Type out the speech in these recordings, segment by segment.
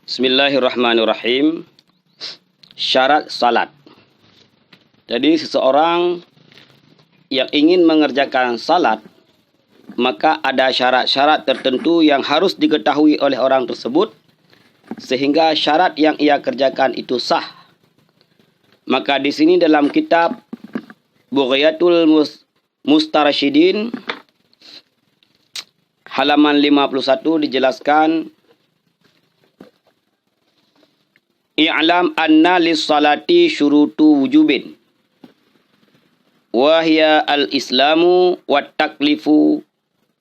Bismillahirrahmanirrahim. Syarat salat. Jadi seseorang yang ingin mengerjakan salat, maka ada syarat-syarat tertentu yang harus diketahui oleh orang tersebut sehingga syarat yang ia kerjakan itu sah. Maka di sini dalam kitab Bughiyatul Mustarsyidin halaman 51 dijelaskan, i'lam anna lis-salati syurutu wujubin wa hiya al-islamu wat taklifu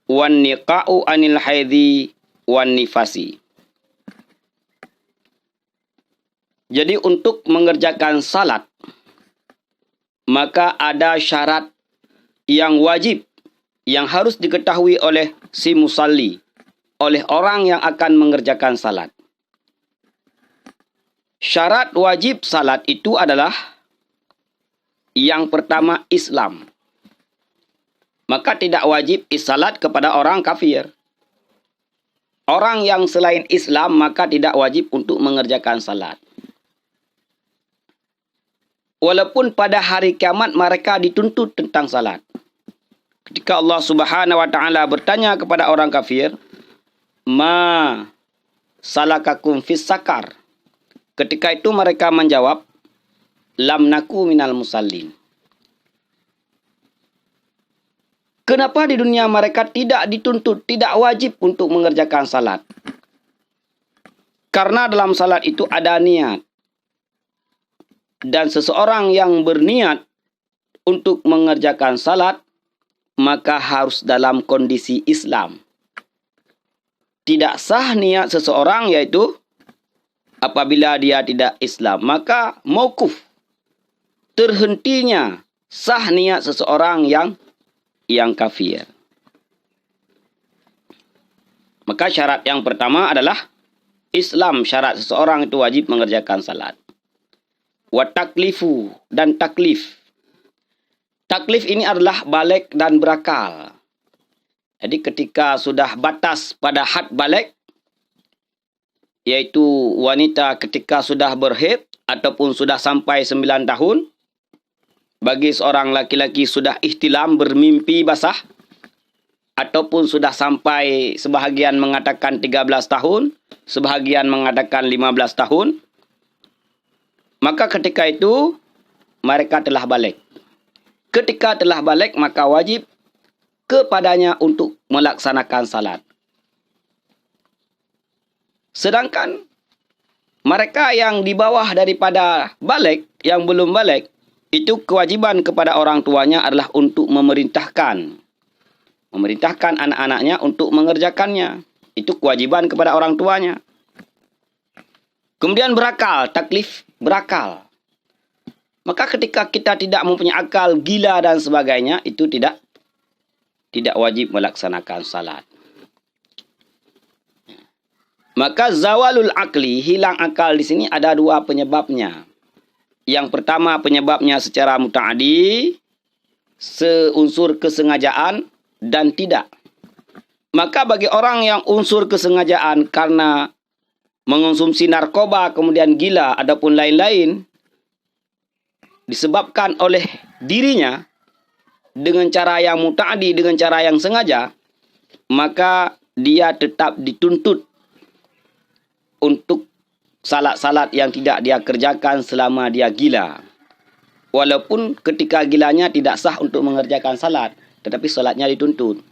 wan niqa'u anil haidhi wan nifasi. Jadi untuk mengerjakan salat maka ada syarat yang wajib yang harus diketahui oleh si musalli, oleh orang yang akan mengerjakan salat. Syarat wajib salat itu adalah yang pertama Islam. Maka tidak wajib salat kepada orang kafir. Orang yang selain Islam maka tidak wajib untuk mengerjakan salat. Walaupun pada hari kiamat mereka dituntut tentang salat. Ketika Allah Subhanahu wa taala bertanya kepada orang kafir, "Ma salakakum fis sakar?" Ketika itu mereka menjawab, "Lam naku minal musallin." Kenapa di dunia mereka tidak dituntut, tidak wajib untuk mengerjakan salat? Karena dalam salat itu ada niat. Dan seseorang yang berniat untuk mengerjakan salat, maka harus dalam kondisi Islam. Tidak sah niat seseorang yaitu apabila dia tidak Islam, maka mauquf, terhentinya sah niat seseorang yang kafir. Maka syarat yang pertama adalah Islam. Syarat seseorang itu wajib mengerjakan salat. Wa taklifu, dan taklif. Taklif ini adalah balik dan berakal. Jadi ketika sudah batas pada had balik, yaitu wanita ketika sudah berhaid ataupun sudah sampai 9 tahun. Bagi seorang laki-laki sudah ihtilam, bermimpi basah, ataupun sudah sampai, sebahagian mengatakan 13 tahun, sebahagian mengatakan 15 tahun. Maka ketika itu mereka telah balik. Ketika telah balik maka wajib kepadanya untuk melaksanakan salat. Sedangkan mereka yang di bawah daripada balik, yang belum balik, itu kewajiban kepada orang tuanya adalah untuk memerintahkan anak-anaknya untuk mengerjakannya. Itu kewajiban kepada orang tuanya. Kemudian berakal, taklif berakal. Maka ketika kita tidak mempunyai akal, gila dan sebagainya, itu tidak wajib melaksanakan salat. Maka zawalul akli, hilang akal di sini ada dua penyebabnya. Yang pertama penyebabnya secara muta'adi, seunsur kesengajaan dan tidak. Maka bagi orang yang unsur kesengajaan karena mengonsumsi narkoba kemudian gila ataupun lain-lain, disebabkan oleh dirinya dengan cara yang muta'adi, dengan cara yang sengaja, maka dia tetap dituntut untuk salat-salat yang tidak dia kerjakan selama dia gila. Walaupun ketika gilanya tidak sah untuk mengerjakan salat, tetapi salatnya dituntut.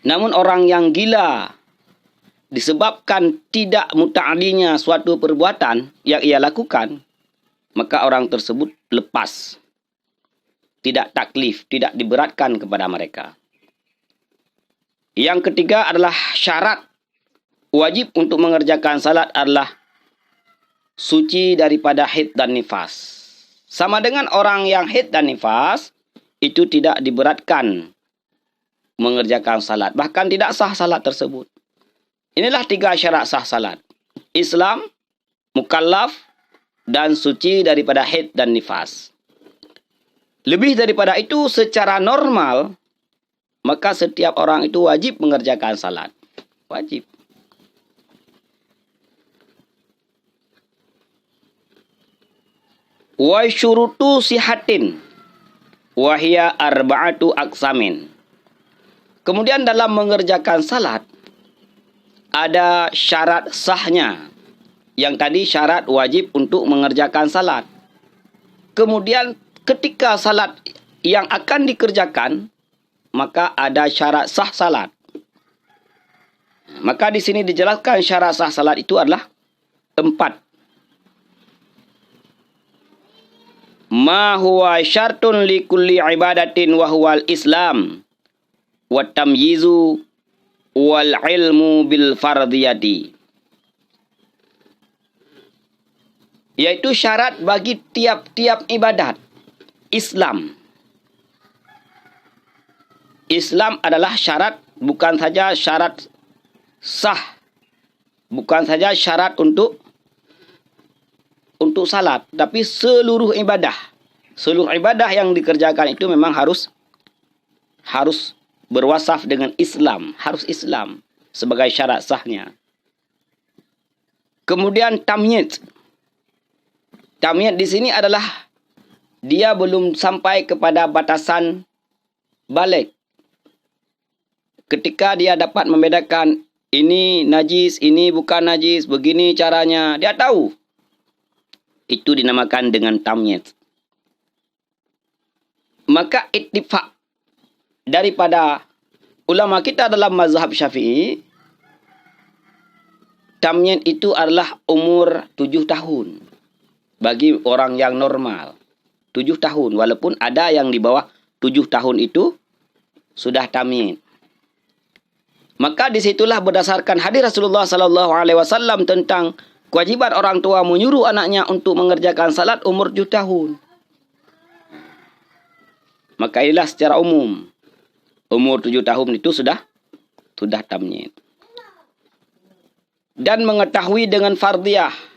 Namun orang yang gila disebabkan tidak muta'adinya suatu perbuatan yang ia lakukan, maka orang tersebut lepas. Tidak taklif, tidak diberatkan kepada mereka. Yang ketiga adalah syarat wajib untuk mengerjakan salat adalah suci daripada haid dan nifas. Sama dengan orang yang haid dan nifas, itu tidak diberatkan mengerjakan salat. Bahkan tidak sah salat tersebut. Inilah 3 syarat sah salat. Islam, mukallaf, dan suci daripada haid dan nifas. Lebih daripada itu, secara normal, maka setiap orang itu wajib mengerjakan salat. Wajib. Wa syurutu sihatin wa hiya arba'atu aqsamin. Kemudian dalam mengerjakan salat ada syarat sahnya. Yang tadi syarat wajib untuk mengerjakan salat. Kemudian ketika salat yang akan dikerjakan, maka ada syarat sah salat. Maka di sini dijelaskan syarat sah salat itu adalah 4. Ma huwa syartun li kulli ibadatin wa huwal islam wa tamyizu wal ilmu bil fardiyati. Yaitu syarat bagi tiap-tiap ibadat Islam. Islam adalah syarat, bukan saja syarat sah, bukan saja syarat untuk salat, tapi seluruh ibadah. Seluruh ibadah yang dikerjakan itu memang harus berwasaf dengan Islam, harus Islam sebagai syarat sahnya. Kemudian tamyiz. Tamyiz di sini adalah dia belum sampai kepada batasan balik. Ketika dia dapat membedakan ini najis, ini bukan najis, begini caranya, dia tahu. Itu dinamakan dengan tamyiz. Maka ittifaq daripada ulama kita dalam mazhab Syafi'i, tamyiz itu adalah umur 7 tahun. Bagi orang yang normal 7 tahun, walaupun ada yang di bawah 7 tahun itu sudah tamyiz. Maka disitulah berdasarkan hadis Rasulullah SAW tentang kewajiban orang tua menyuruh anaknya untuk mengerjakan salat umur 7 tahun. Maka inilah secara umum umur 7 tahun itu sudah tamyiz. Dan mengetahui dengan fardiyah.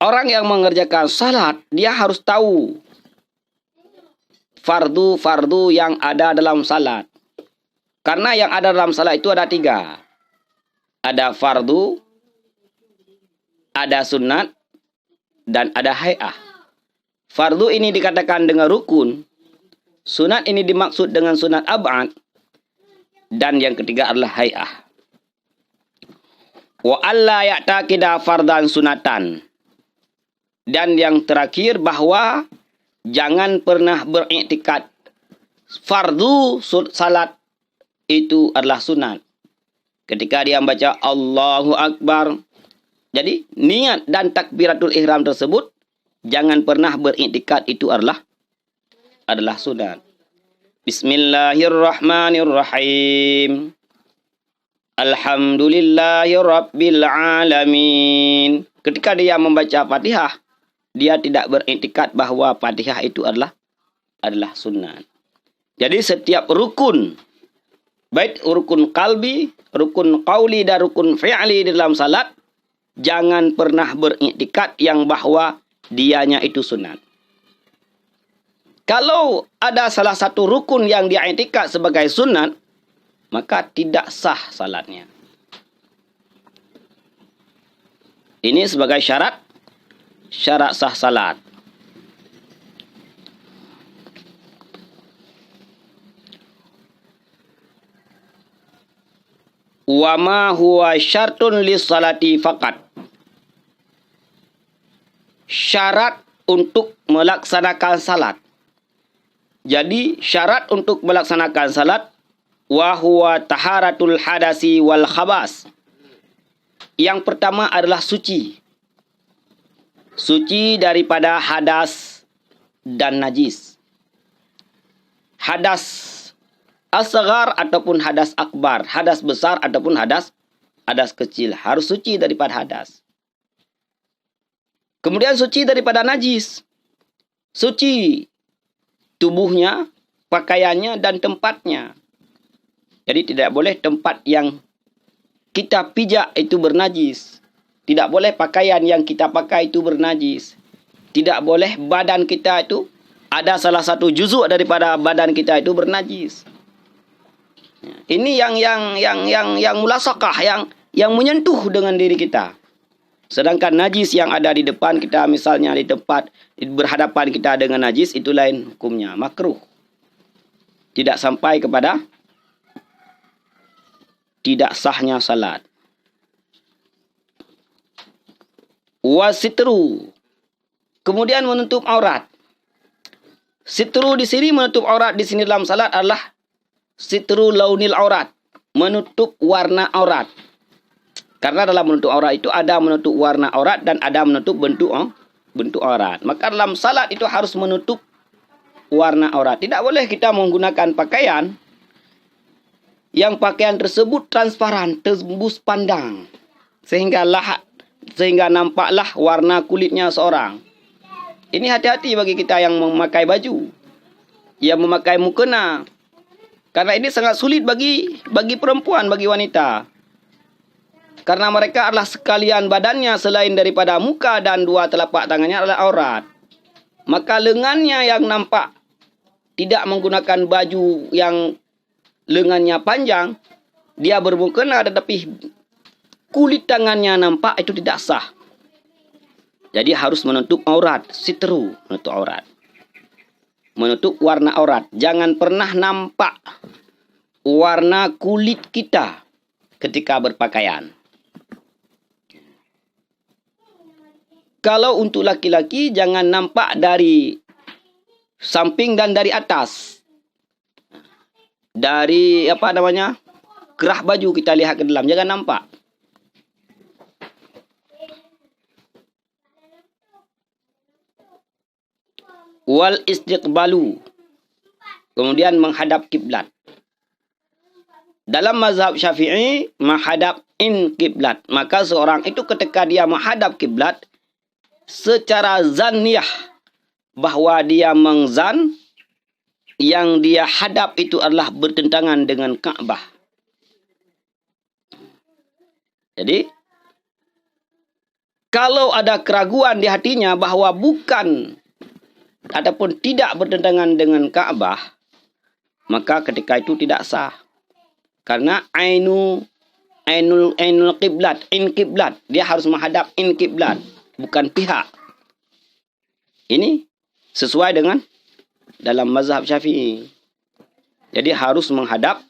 Orang yang mengerjakan salat, dia harus tahu fardu-fardu yang ada dalam salat. Karena yang ada dalam salat itu ada 3. Ada fardu, ada sunat, dan ada hay'ah. Fardu ini dikatakan dengan rukun. Sunat ini dimaksud dengan sunat ab'ad. Dan yang ketiga adalah hay'ah. Wa alla ya'taqida fardan sunatan. Dan yang terakhir bahwa jangan pernah beriktikad fardu salat itu adalah sunat. Ketika dia membaca Allahu Akbar, jadi niat dan takbiratul ihram tersebut jangan pernah beriktikad itu adalah sunat. Bismillahirrahmanirrahim. Alhamdulillahirabbil alamin. Ketika dia membaca Fatihah, dia tidak beriktikad bahwa Fatihah itu adalah sunat. Jadi setiap rukun, baik rukun qalbi, rukun qauli, dan rukun fi'li di dalam salat, jangan pernah beriktikad yang bahwa dianya itu sunat. Kalau ada salah satu rukun yang dia iktikad sebagai sunat, maka tidak sah salatnya. Ini sebagai syarat sah salat. Wa ma huwa syartun lis salati faqat. Syarat untuk melaksanakan salat. Jadi syarat untuk melaksanakan salat wa huwa taharatul hadasi wal khabas. Yang pertama adalah suci. Suci daripada hadas dan najis. Hadas asghar ataupun hadas akbar, hadas besar ataupun hadas kecil, harus suci daripada hadas. Kemudian suci daripada najis. Suci tubuhnya, pakaiannya, dan tempatnya. Jadi tidak boleh tempat yang kita pijak itu bernajis. Tidak boleh pakaian yang kita pakai itu bernajis. Tidak boleh badan kita itu ada salah satu juzuk daripada badan kita itu bernajis. Ini yang mulasakah, yang menyentuh dengan diri kita. Sedangkan najis yang ada di depan kita, misalnya di tempat berhadapan kita dengan najis, itu lain hukumnya, makruh. Tidak sampai kepada tidak sahnya salat. Wasitru, kemudian menutup aurat. Sitru di sini, menutup aurat di sini dalam salat adalah sitru launil aurat, menutup warna aurat. Karena dalam menutup aurat itu ada menutup warna aurat dan ada menutup bentuk aurat. Maka dalam salat itu harus menutup warna aurat. Tidak boleh kita menggunakan pakaian yang pakaian tersebut transparan, tembus pandang, sehingga nampaklah warna kulitnya seorang. Ini hati-hati bagi kita yang memakai baju, yang memakai mukena. Karena ini sangat sulit bagi perempuan, bagi wanita. Karena mereka adalah sekalian badannya selain daripada muka dan dua telapak tangannya adalah aurat. Maka lengannya yang nampak, tidak menggunakan baju yang lengannya panjang, dia bermukena tetapi kulit tangannya nampak, itu tidak sah. Jadi harus menutup aurat, sitru, menutup aurat. Menutup warna aurat. Jangan pernah nampak warna kulit kita ketika berpakaian. Kalau untuk laki-laki, jangan nampak dari samping dan dari atas. Dari kerah baju kita lihat ke dalam, jangan nampak. Wal istiqbalu, kemudian menghadap kiblat. Dalam mazhab Syafi'i, menghadap kiblat. Maka seorang itu ketika dia menghadap kiblat, secara zanniyah, bahwa dia mengzan yang dia hadap itu adalah bertentangan dengan Ka'bah. Jadi, kalau ada keraguan di hatinya bahwa bukan ataupun tidak bertentangan dengan Ka'bah, maka ketika itu tidak sah. Karena ainul qiblat, kiblat, dia harus menghadap kiblat, bukan pihak. Ini sesuai dengan dalam mazhab Syafi'i. Jadi harus menghadap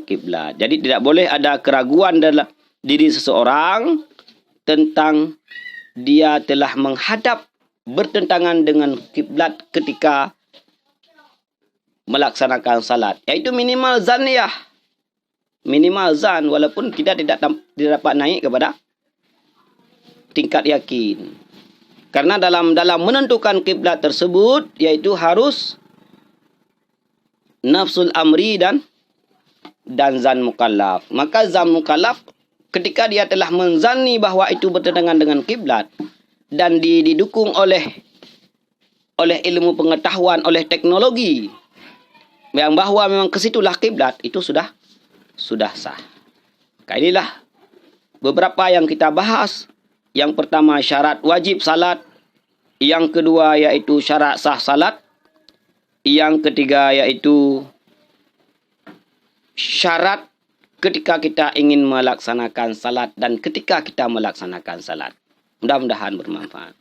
kiblat. Jadi tidak boleh ada keraguan dalam diri seseorang tentang dia telah menghadap bertentangan dengan kiblat ketika melaksanakan salat. Yaitu minimal zanniyah. Minimal zan, walaupun kita tidak dapat naik kepada tingkat yakin. Karena dalam menentukan kiblat tersebut, yaitu harus nafsul amri dan zan mukallaf. Maka zan mukallaf ketika dia telah menzanni bahwa itu bertentangan dengan kiblat dan didukung oleh ilmu pengetahuan, oleh teknologi yang bahwa memang kesitulah kiblat, itu sudah sah. Maka inilah beberapa yang kita bahas. Yang pertama syarat wajib salat, yang kedua yaitu syarat sah salat, yang ketiga yaitu syarat ketika kita ingin melaksanakan salat dan ketika kita melaksanakan salat. Mudah-mudahan bermanfaat.